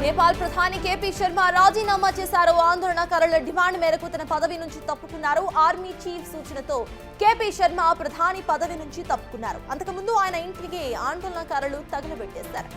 నేపాల్ ప్రధాని కేపీ శర్మ రాజీనామా చేశారు. ఆందోళనకారుల డిమాండ్ మేరకు తన పదవి నుంచి తప్పుకున్నారు. ఆర్మీ చీఫ్ సూచనతో కేపీ శర్మ ప్రధాని పదవి నుంచి తప్పుకున్నారు. అంతకుముందు ఆయన ఇంటికి ఆందోళనకారులు తగలబెట్టేశారు.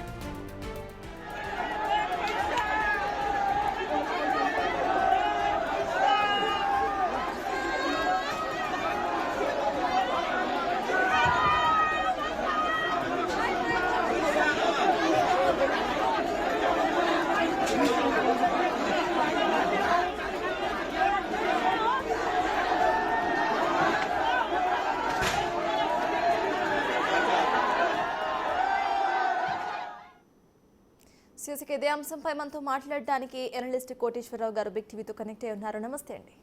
సీఎస్కి ఇదే అంశంపై మనతో మాట్లాడడానికి ఎనలిస్ట్ కోటేశ్వరరావు గారు బిగ్ టీవీతో కనెక్ట్ అయి ఉన్నారు. నమస్తే అండి.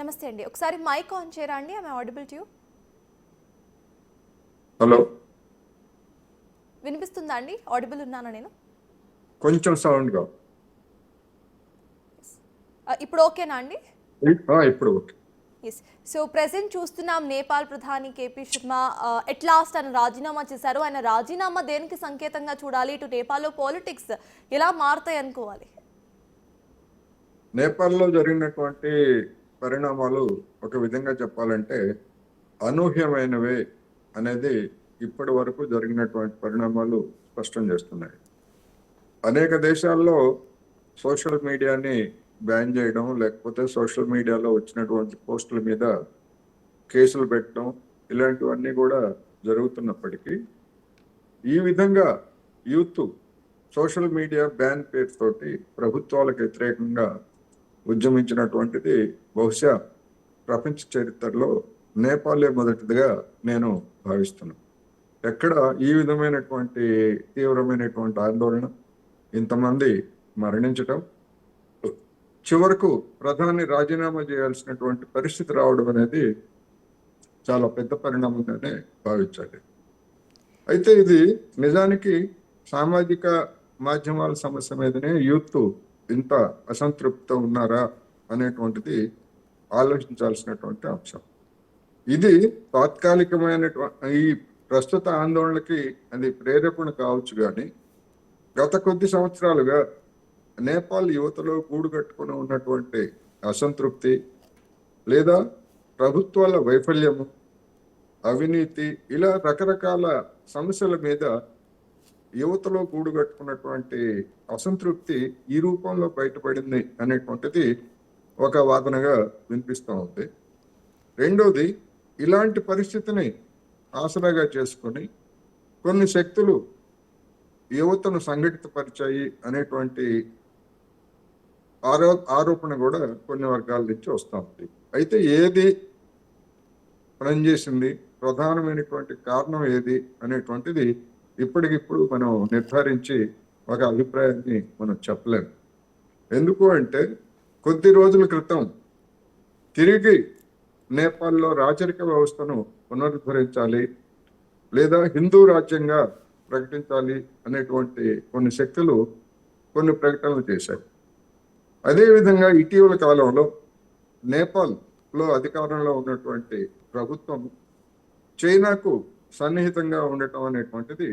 నమస్తే అండి. ఒకసారి మైక్ ఆన్ చేయరా అండి. I audible to you? Hello, వినిపిస్తుందా అండి? ఆడిబుల్ ఉన్నానా నేను? కొంచెం సౌండ్ గా. ఇప్పుడు ఓకేనా అండి? ఇప్పుడు ఓకే. ఎస్. సో ప్రెసెంట్ చూస్తున్నాం నేపాల్ ప్రధాని కేపీ శర్మ ఎట్ లాస్ట్ ఆయన రాజీనామా చేశారు. ఆయన రాజీనామా దేనికి సంకేతంగా చూడాలి? ఇటు నేపాల్లో పాలిటిక్స్ ఎలా మారుతాయి అనుకోవాలి? నేపాల్లో జరిగినటువంటి పరిణామాలు ఒక విధంగా చెప్పాలంటే అనూహ్యమైనవే అనేది ఇప్పటి వరకు జరిగినటువంటి పరిణామాలు స్పష్టం చేస్తున్నాయి. అనేక దేశాల్లో సోషల్ మీడియాని బ్యాన్ చేయడం, లేకపోతే సోషల్ మీడియాలో వచ్చినటువంటి పోస్టుల మీద కేసులు పెట్టడం, ఇలాంటివన్నీ కూడా జరుగుతున్నప్పటికీ ఈ విధంగా యూత్ సోషల్ మీడియా బ్యాన్ పేరుతోటి ప్రభుత్వాలకు వ్యతిరేకంగా ఉద్యమించినటువంటిది బహుశా ప్రపంచ చరిత్రలో నేపాలే మొదటిదిగా నేను భావిస్తున్నాను. ఎక్కడ ఈ విధమైనటువంటి తీవ్రమైనటువంటి ఆందోళన, ఇంతమంది మరణించటం, చివరకు ప్రధాని రాజీనామా చేయాల్సినటువంటి పరిస్థితి రావడం అనేది చాలా పెద్ద పరిణామంగానే భావించాలి. అయితే ఇది నిజానికి సామాజిక మాధ్యమాల సమస్య మీదనే యూత్ ఇంత అసంతృప్తితో ఉన్నారా అనేటువంటిది ఆలోచించాల్సినటువంటి అంశం. ఇది తాత్కాలికమైనటువంటి ఈ ప్రస్తుత ఆందోళనకి అది ప్రేరేపణ కావచ్చు, కానీ గత కొద్ది సంవత్సరాలుగా నేపాల్ యువతలో గూడు కట్టుకుని ఉన్నటువంటి అసంతృప్తి, లేదా ప్రభుత్వాల వైఫల్యము, అవినీతి, ఇలా రకరకాల సమస్యల మీద యువతలో గూడు కట్టుకున్నటువంటి అసంతృప్తి ఈ రూపంలో బయటపడింది అనేటువంటిది ఒక వాదనగా వినిపిస్తూ ఉంది. రెండోది, ఇలాంటి పరిస్థితిని ఆసరాగా చేసుకొని కొన్ని శక్తులు యువతను సంఘటితపరిచాయి అనేటువంటి ఆరోపణ కూడా కొన్ని వర్గాల నుంచి వస్తూ ఉంది. అయితే ఏది పనిచేసింది, ప్రధానమైనటువంటి కారణం ఏది అనేటువంటిది ఇప్పటికిప్పుడు మనం నిర్ధారించి ఒక అభిప్రాయాన్ని మనం చెప్పలేము. ఎందుకు అంటే కొద్ది రోజుల క్రితం తిరిగి నేపాల్లో రాచరిక వ్యవస్థను పునరుద్ధరించాలి, లేదా హిందూ రాజ్యంగా ప్రకటించాలి అనేటువంటి కొన్ని శక్తులు కొన్ని ప్రకటనలు చేశాయి. అదేవిధంగా ఇటీవల కాలంలో నేపాల్లో అధికారంలో ఉన్నటువంటి ప్రభుత్వం చైనాకు సన్నిహితంగా ఉండటం అనేటువంటిది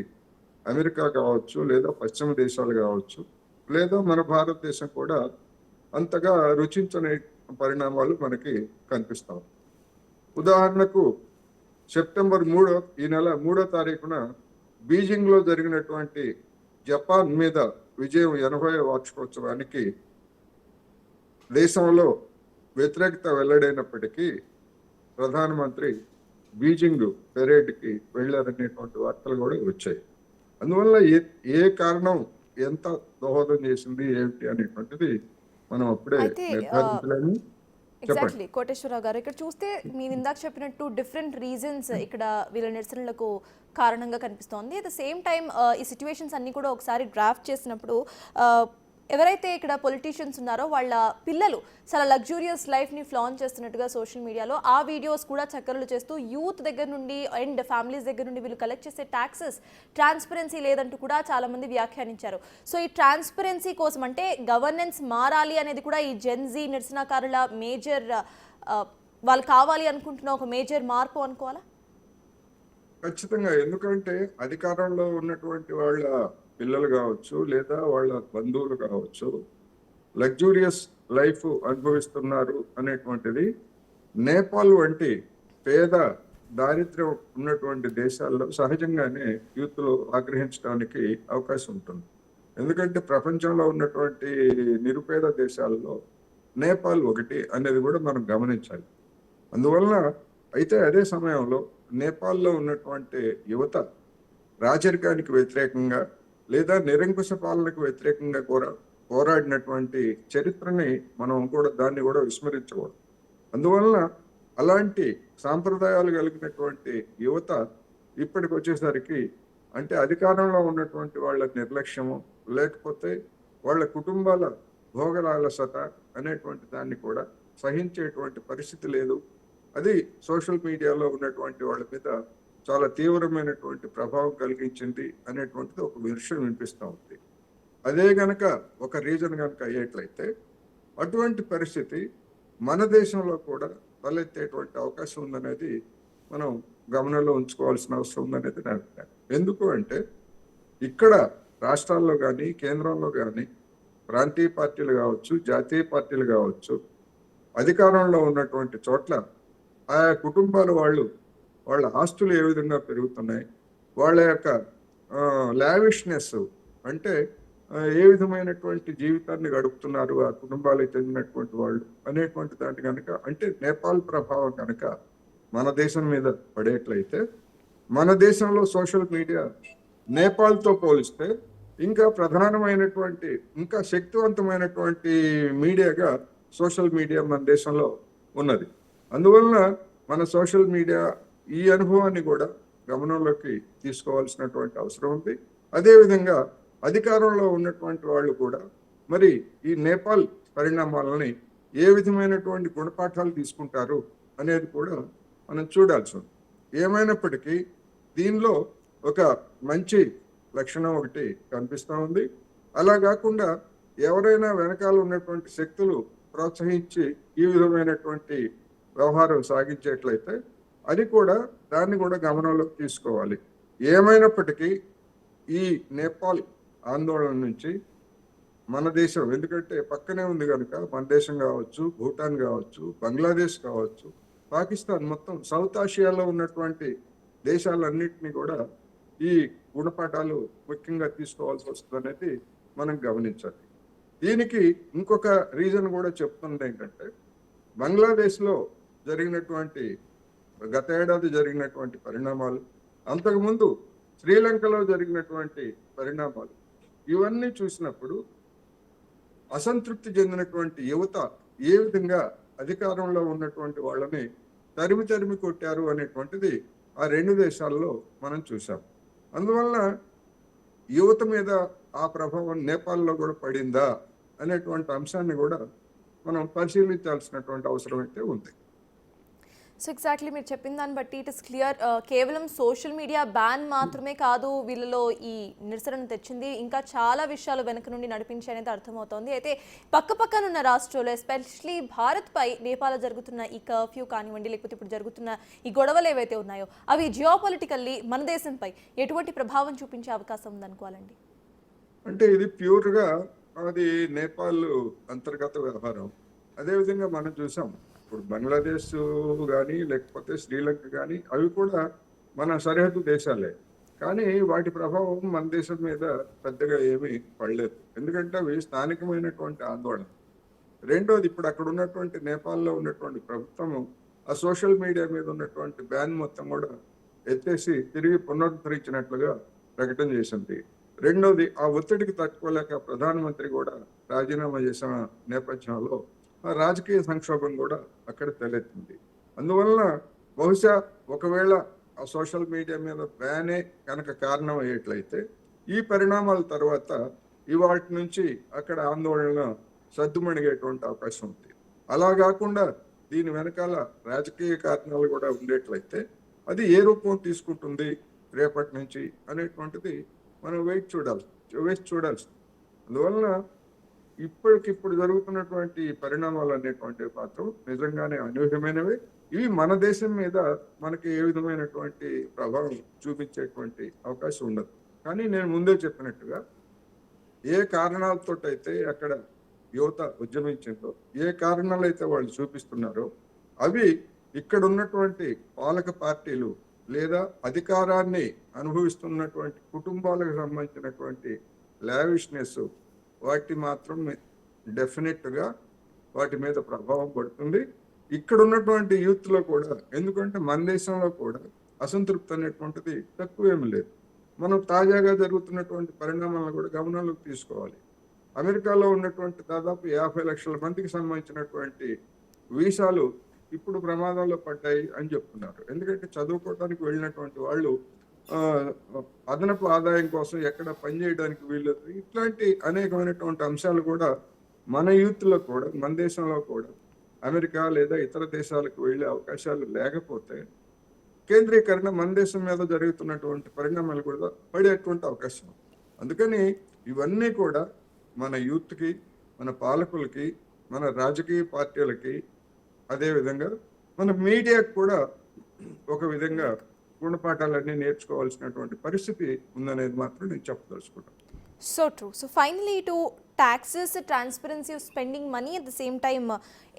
అమెరికా కావచ్చు, లేదా పశ్చిమ దేశాలు కావచ్చు, లేదా మన భారతదేశం కూడా అంతగా రుచించని పరిణామాలు మనకి కనిపిస్తాయి. ఉదాహరణకు సెప్టెంబర్ 3 ఈ నెల 3వ తారీఖున బీజింగ్ లో జరిగినటువంటి జపాన్ మీద విజయం 80వ వార్షికోత్సవానికి దేశంలో వ్యతిరేకత వెల్లడైనప్పటికీ ప్రధానమంత్రి బీజింగ్ పెరేడ్కి వెళ్ళారనేటువంటి వార్తలు కూడా వచ్చాయి. అందువల్ల ఏ కారణం ఎంత దోహదం చేసింది ఏమిటి అనేటువంటిది మనం అప్పుడే నిర్ధారించలేము. ఎగ్జాక్ట్లీ కోటేశ్వరరావు గారు, ఇక్కడ చూస్తే మీరు ఇందాక చెప్పినట్టు డిఫరెంట్ రీజన్స్ ఇక్కడ వీళ్ళ నిరసనలకు కారణంగా కనిపిస్తోంది. అట్ ద సేమ్ టైం ఈ సిచ్యువేషన్స్ అన్ని కూడా ఒకసారి డ్రాఫ్ట్ చేసినప్పుడు ఎవరైతే ఇక్కడ పొలిటీషియన్స్ ఉన్నారో వాళ్ళ పిల్లలు చాలా లగ్జూరియస్ లైఫ్ని ఫ్లాన్ చేస్తున్నట్టుగా సోషల్ మీడియాలో ఆ వీడియోస్ కూడా చక్కర్లు చేస్తూ యూత్ దగ్గర నుండి అండ్ ఫ్యామిలీస్ దగ్గర నుండి వీళ్ళు కలెక్ట్ చేసే ట్యాక్సెస్ ట్రాన్స్పరెన్సీ లేదంటూ కూడా చాలామంది వ్యాఖ్యానించారు. సో ఈ ట్రాన్స్పరెన్సీ కోసం అంటే గవర్నెన్స్ మారాలి అనేది కూడా ఈ జెన్జీ నిరసనకారుల మేజర్ వాళ్ళు కావాలి అనుకుంటున్న ఒక మేజర్ మార్పు అనుకోవాలా? ఖచ్చితంగా. ఎందుకంటే అధికారంలో ఉన్నటువంటి వాళ్ళ పిల్లలు కావచ్చు, లేదా వాళ్ళ బంధువులు కావచ్చు, లగ్జూరియస్ లైఫ్ అనుభవిస్తున్నారు అనేటువంటిది నేపాల్ వంటి పేద, దారిద్ర్యం ఉన్నటువంటి దేశాల్లో సహజంగానే యూత్‌లో ఆగ్రహించడానికి అవకాశం ఉంటుంది. ఎందుకంటే ప్రపంచంలో ఉన్నటువంటి నిరుపేద దేశాల్లో నేపాల్ ఒకటి అనేది కూడా మనం గమనించాలి. అందువలన అయితే అదే సమయంలో నేపాల్‌లో ఉన్నటువంటి యువత రాచరికానికి వ్యతిరేకంగా లేదా నిరంకుశ పాలనకు వ్యతిరేకంగా కూడా పోరాడినటువంటి చరిత్రని మనం కూడా దాన్ని కూడా విస్మరించకూడదు. అందువలన అలాంటి సాంప్రదాయాలు కలిగినటువంటి యువత ఇప్పటికొచ్చేసరికి అంటే అధికారంలో ఉన్నటువంటి వాళ్ళ నిర్లక్ష్యము, లేకపోతే వాళ్ళ కుటుంబాల భోగలాలసత అనేటువంటి దాన్ని కూడా సహించేటువంటి పరిస్థితి లేదు. అది సోషల్ మీడియాలో ఉన్నటువంటి వాళ్ళ మీద చాలా తీవ్రమైనటువంటి ప్రభావం కలిగించింది అనేటువంటిది ఒక విషయం వినిపిస్తూ ఉంది. అదే గనక ఒక రీజన్ గనక అయ్యేట్లయితే అటువంటి పరిస్థితి మన దేశంలో కూడా తలెత్తేటువంటి అవకాశం ఉందనేది మనం గమనంలో ఉంచుకోవాల్సిన అవసరం ఉందనేది నా అభిప్రాయం. ఎందుకు అంటే ఇక్కడ రాష్ట్రాల్లో కానీ, కేంద్రంలో కానీ ప్రాంతీయ పార్టీలు కావచ్చు, జాతీయ పార్టీలు కావచ్చు, అధికారంలో ఉన్నటువంటి చోట్ల ఆయా కుటుంబాల వాళ్ళు వాళ్ళ ఆస్తులు ఏ విధంగా పెరుగుతున్నాయి, వాళ్ళ యొక్క లావిష్నెస్ అంటే ఏ విధమైనటువంటి జీవితాన్ని గడుపుతున్నారు ఆ కుటుంబాలకు చెందినటువంటి వాళ్ళు అనేటువంటి దాన్ని కనుక అంటే నేపాల్ ప్రభావం కనుక మన దేశం మీద పడేట్లయితే మన దేశంలో సోషల్ మీడియా నేపాల్తో పోలిస్తే ఇంకా ప్రధానమైనటువంటి ఇంకా శక్తివంతమైనటువంటి మీడియాగా సోషల్ మీడియా మన దేశంలో ఉన్నది. అందువలన మన సోషల్ మీడియా ఈ అనుభవాన్ని కూడా గమనంలోకి తీసుకోవాల్సినటువంటి అవసరం ఉంది. అదేవిధంగా అధికారంలో ఉన్నటువంటి వాళ్ళు కూడా మరి ఈ నేపాల్ పరిణామాలని ఏ విధమైనటువంటి గుణపాఠాలు తీసుకుంటారు అనేది కూడా మనం చూడాల్సి ఉంది. ఏమైనప్పటికీ దీనిలో ఒక మంచి లక్షణం ఒకటి కనిపిస్తూ ఉంది. అలా కాకుండా ఎవరైనా వెనకాల ఉన్నటువంటి శక్తులు ప్రోత్సహించి ఈ విధమైనటువంటి వ్యవహారం సాగించేట్లయితే అది కూడా దాన్ని కూడా గమనంలోకి తీసుకోవాలి. ఏమైనప్పటికీ ఈ నేపాల్ ఆందోళన నుంచి మన దేశం ఎందుకంటే పక్కనే ఉంది కనుక మన దేశం కావచ్చు, భూటాన్ కావచ్చు, బంగ్లాదేశ్ కావచ్చు, పాకిస్తాన్ మొత్తం సౌత్ ఆసియాలో ఉన్నటువంటి దేశాలన్నింటినీ కూడా ఈ గుణపాఠాలు ముఖ్యంగా తీసుకోవాల్సి వస్తుంది అనేది మనం గమనించాలి. దీనికి ఇంకొక రీజన్ కూడా చెప్తుంది ఏంటంటే బంగ్లాదేశ్లో జరిగినటువంటి గత ఏడాది జరిగినటువంటి పరిణామాలు, అంతకుముందు శ్రీలంకలో జరిగినటువంటి పరిణామాలు ఇవన్నీ చూసినప్పుడు అసంతృప్తి చెందినటువంటి యువత ఏ విధంగా అధికారంలో ఉన్నటువంటి వాళ్ళని తరిమి కొట్టారు అనేటువంటిది ఆ రెండు దేశాల్లో మనం చూసాం. అందువలన యువత మీద ఆ ప్రభావం నేపాల్లో కూడా పడిందా అనేటువంటి అంశాన్ని కూడా మనం పరిశీలించాల్సినటువంటి అవసరం అయితే ఉంది. సో ఎగ్జాక్ట్లీ మీరు చెప్పిన దాన్ని బట్టి ఇట్ ఇస్ క్లియర్ కేవలం సోషల్ మీడియా బ్యాన్ మాత్రమే కాదు వీళ్ళలో ఈ నిరసనను తెచ్చింది, ఇంకా చాలా విషయాలు వెనక నుండి నడిపించి అనేది అర్థమవుతోంది. అయితే పక్కపక్కనున్న రాష్ట్రాలు ఎస్పెషలీ భారత్పై నేపాల్లో జరుగుతున్న ఈ కర్ఫ్యూ కానివ్వండి, లేకపోతే ఇప్పుడు జరుగుతున్న ఈ గొడవలు ఏవైతే ఉన్నాయో అవి జియోపాలిటికల్లీ మన దేశంపై ఎటువంటి ప్రభావం చూపించే అవకాశం ఉందనుకోవాలండి? అంటే ఇది ప్యూర్గా అది నేపాల్ అంతర్గత వ్యవహారం. అదేవిధంగా మనం చూసాం ఇప్పుడు బంగ్లాదేశ్ కానీ లేకపోతే శ్రీలంక కానీ అవి కూడా మన సరిహద్దు దేశాలే. కానీ వాటి ప్రభావం మన దేశం మీద పెద్దగా ఏమీ పడలేదు. ఎందుకంటే అవి స్థానికమైనటువంటి ఆందోళన. రెండోది ఇప్పుడు అక్కడ ఉన్నటువంటి నేపాల్లో ఉన్నటువంటి ప్రభుత్వము ఆ సోషల్ మీడియా మీద ఉన్నటువంటి బ్యాన్ మొత్తం కూడా ఎత్తేసి తిరిగి పునరుద్ధరించినట్లుగా ప్రకటన చేసింది. రెండోది ఆ ఒత్తిడికి తట్టుకోలేక ప్రధానమంత్రి కూడా రాజీనామా చేసిన నేపథ్యంలో ఆ రాజకీయ సంక్షోభం కూడా అక్కడ తలెత్తింది. అందువలన బహుశా ఒకవేళ ఆ సోషల్ మీడియా మీద బ్యానే కనుక కారణం అయ్యేట్లయితే ఈ పరిణామాల తర్వాత ఇవాటి నుంచి అక్కడ ఆందోళన సద్దుమణిగేటువంటి అవకాశం ఉంది. అలా కాకుండా దీని వెనకాల రాజకీయ కారణాలు కూడా ఉండేట్లయితే అది ఏ రూపం తీసుకుంటుంది రేపటి నుంచి అనేటువంటిది మనం వేచి చూడాల్సి. అందువలన ఇప్పటికిప్పుడు జరుగుతున్నటువంటి పరిణామాలు అనేటువంటివి మాత్రం నిజంగానే అనూహ్యమైనవి. ఇవి మన దేశం మీద మనకి ఏ విధమైనటువంటి ప్రభావం చూపించేటువంటి అవకాశం ఉండదు. కానీ నేను ముందే చెప్పినట్టుగా ఏ కారణాలతోటైతే అక్కడ యువత ఉద్యమించిందో, ఏ కారణాలు అయితే వాళ్ళు చూపిస్తున్నారో అవి ఇక్కడ ఉన్నటువంటి పాలక పార్టీలు లేదా అధికారాన్ని అనుభవిస్తున్నటువంటి కుటుంబాలకు సంబంధించినటువంటి లావిష్నెస్ వాటి మాత్రం డెఫినెట్ గా వాటి మీద ప్రభావం పడుతుంది. ఇక్కడ ఉన్నటువంటి యూత్ లో కూడా, ఎందుకంటే మన దేశంలో కూడా అసంతృప్తి అనేటువంటిది తక్కువేమీ లేదు. మనం తాజాగా జరుగుతున్నటువంటి పరిణామాలను కూడా గమనంలోకి తీసుకోవాలి. అమెరికాలో ఉన్నటువంటి దాదాపు 50 లక్షల మందికి సంబంధించినటువంటి వీసాలు ఇప్పుడు ప్రమాదంలో పడ్డాయి అని చెప్తున్నారు. ఎందుకంటే చదువుకోవడానికి వెళ్ళినటువంటి వాళ్ళు అదనపు ఆదాయం కోసం ఎక్కడ పనిచేయడానికి వీల్లేదు. ఇట్లాంటి అనేకమైనటువంటి అంశాలు కూడా మన యూత్ లో కూడా, మన దేశంలో కూడా అమెరికా లేదా ఇతర దేశాలకు వెళ్ళే అవకాశాలు లేకపోతే కేంద్రీకరణ మన దేశం మీద జరుగుతున్నటువంటి పరిణామాలు కూడా పడేటువంటి అవకాశం. అందుకని ఇవన్నీ కూడా మన యూత్కి, మన పాలకులకి, మన రాజకీయ పార్టీలకి, అదేవిధంగా మన మీడియాకు కూడా ఒక విధంగా గుణపాఠాలన్నీ నేర్చుకోవాల్సినటువంటి పరిస్థితి ఉందనేది మాత్రం నేను చెప్పదలుచుకుంటాను. So true. సో ఫైనలీ ఇటు taxes, transparency of spending money, at the same time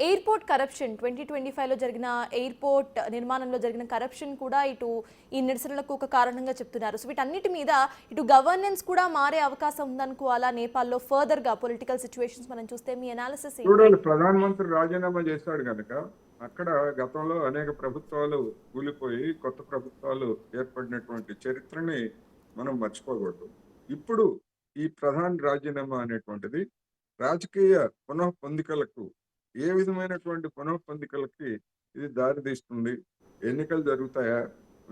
airport corruption 2025లో జరిగిన ఎయిర్పోర్ట్ నిర్మాణంలో జరిగిన కరప్షన్ కూడా ఇటు ఈ నిరసనలకు ఒక కారణంగా చెప్తున్నారు. సో వీటన్నిటి మీద ఇటు గవర్నెన్స్ కూడా మారే అవకాశం ఉందనుకోవాలా నేపాల్లో ఫర్దర్ గా పొలిటికల్ సిచ్యువేషన్స్ మనం చూస్తే? మీ అనాలిసిస్ చూడాలి. ప్రధానమంత్రి రాజీనామా చేశాడు కనుక అక్కడ గతంలో అనేక ప్రభుత్వాలు కూలిపోయి కొత్త ప్రభుత్వాలు ఏర్పడినటువంటి చరిత్రని మనం మర్చిపోకూడదు. ఇప్పుడు ఈ ప్రధాని రాజీనామా అనేటువంటిది రాజకీయ పునఃపొందికలకు, ఏ విధమైనటువంటి పునఃపొందికలకి ఇది దారితీస్తుంది? ఎన్నికలు జరుగుతాయా,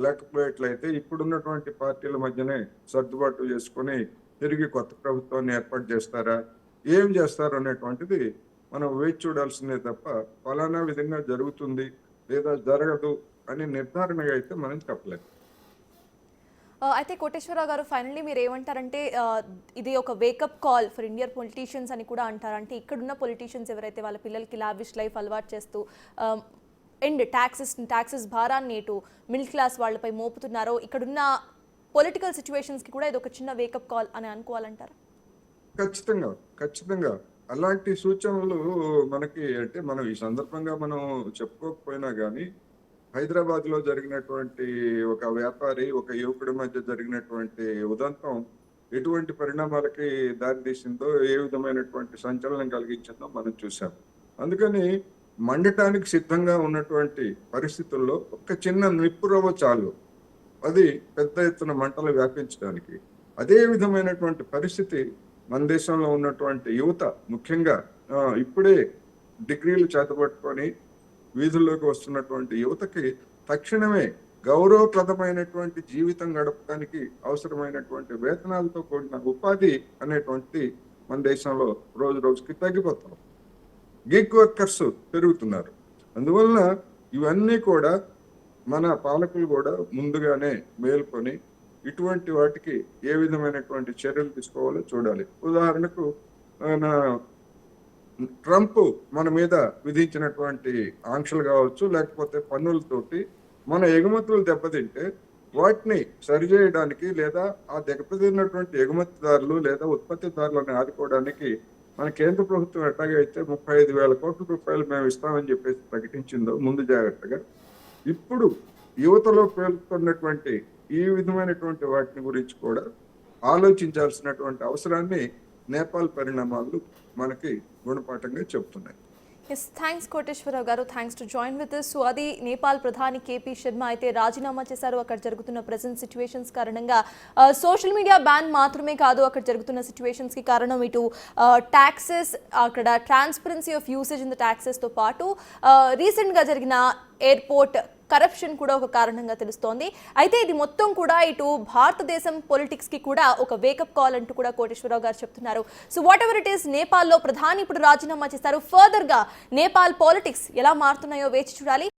లేకపోయేట్లయితే ఇప్పుడున్నటువంటి పార్టీల మధ్యనే సర్దుబాటు చేసుకుని తిరిగి కొత్త ప్రభుత్వాన్ని ఏర్పాటు చేస్తారా, ఏం చేస్తారు అనేటువంటిది మనం వేచి చూడాల్సిందే తప్ప ఫలానా విధంగా జరుగుతుంది లేదా జరగదు అని నిర్ధారణగా అయితే మనం చెప్పలేము. అయితే కోటేశ్వరరావు గారు, ఫైనల్లీ మీరు ఏమంటారంటే ఇది ఒక wake up call for Indian politicians అని కూడా అంటారు. అంటే ఇక్కడున్న పొలిటీషియన్స్ ఎవరైతే వాళ్ళ పిల్లలకి లావిష్ లైఫ్ అలవాటు చేస్తూ అండ్ ట్యాక్సెస్ భారాన్ని ఇటు మిడిల్ క్లాస్ వాళ్ళపై మోపుతున్నారో, ఇక్కడున్న పొలిటికల్ సిచ్యువేషన్స్కి కూడా ఇది ఒక చిన్న వేకప్ కాల్ అని అనుకోవాలంటారా? ఖచ్చితంగా ఖచ్చితంగా అలాంటి సూచనలు మనకి, అంటే మనం ఈ సందర్భంగా మనం చెప్పుకోకపోయినా కానీ హైదరాబాద్ లో జరిగినటువంటి ఒక వ్యాపారి, ఒక యువకుడి మధ్య జరిగినటువంటి ఉదంతం ఎటువంటి పరిణామాలకి దారితీసిందో, ఏ విధమైనటువంటి సంచలనం కలిగించిందో మనం చూసాం. అందుకని మండటానికి సిద్ధంగా ఉన్నటువంటి పరిస్థితుల్లో ఒక చిన్న నిప్పురవ్వ చాలు అది పెద్ద ఎత్తున మంటలు వ్యాపించడానికి. అదే విధమైనటువంటి పరిస్థితి మన దేశంలో ఉన్నటువంటి యువత, ముఖ్యంగా ఇప్పుడే డిగ్రీలు చేతబట్టుకొని వీధుల్లోకి వస్తున్నటువంటి యువతకి తక్షణమే గౌరవప్రదమైనటువంటి జీవితం గడపడానికి అవసరమైనటువంటి వేతనాలతో కూడిన ఉపాధి అనేటువంటి మన దేశంలో రోజు రోజుకి తగ్గిపోతాం. గిగ్ వర్కర్స్ పెరుగుతున్నారు. అందువలన ఇవన్నీ కూడా మన పాలకులు కూడా ముందుగానే మేల్కొని ఇటువంటి వాటికి ఏ విధమైనటువంటి చర్యలు తీసుకోవాలో చూడాలి. ఉదాహరణకు ట్రంప్ మన మీద విధించినటువంటి ఆంక్షలు కావచ్చు, లేకపోతే పన్నులతోటి మన ఎగుమతులు దెబ్బతింటే వాటిని సరిచేయడానికి లేదా ఆ దెబ్బతిన్నటువంటి ఎగుమతిదారులు లేదా ఉత్పత్తిదారులను ఆదుకోవడానికి మన కేంద్ర ప్రభుత్వం ఎట్లాగైతే 35,000 కోట్ల రూపాయలు మేము ఇస్తామని చెప్పేసి ప్రకటించిందో ముందు జాగ్రత్తగా, ఇప్పుడు యువతలో పేలుతున్నటువంటి ఈ విధమైనటువంటి వాటిని గురించి కూడా ఆలోచించాల్సినటువంటి అవసరాన్ని నేపాల్ పరిణామాలు మనకి గుణపాఠంగా చెప్తున్నాయి. ఎస్, థ్యాంక్స్ కోటేశ్వరరావు గారు, thanks to join with us. So అది నేపాల్ ప్రధాని కేపీ శర్మ అయితే రాజీనామా చేశారు. అక్కడ జరుగుతున్న ప్రెజెంట్ సిచ్యువేషన్స్ కారణంగా సోషల్ మీడియా బ్యాన్ మాత్రమే కాదు, అక్కడ జరుగుతున్న సిచ్యువేషన్స్కి కారణం ఇటు ట్యాక్సెస్, అక్కడ transparency of usage in the ట్యాక్సెస్తో పాటు రీసెంట్గా జరిగిన ఎయిర్పోర్ట్ కరప్షన్ కూడా ఒక కారణంగా తెలుస్తోంది. అయితే ఇది మొత్తం కూడా ఇటు భారతదేశం పొలిటిక్స్కి కూడా ఒక వేకప్ కాల్ అంటూ కూడా కోటేశ్వరరావు గారు చెప్తున్నారు. So what ever it is, నేపాల్లో ప్రధాని ఇప్పుడు రాజీనామా చేశారు. ఫర్దర్గా నేపాల్ పాలిటిక్స్ ఎలా మారుతున్నాయో వేచి చూడాలి.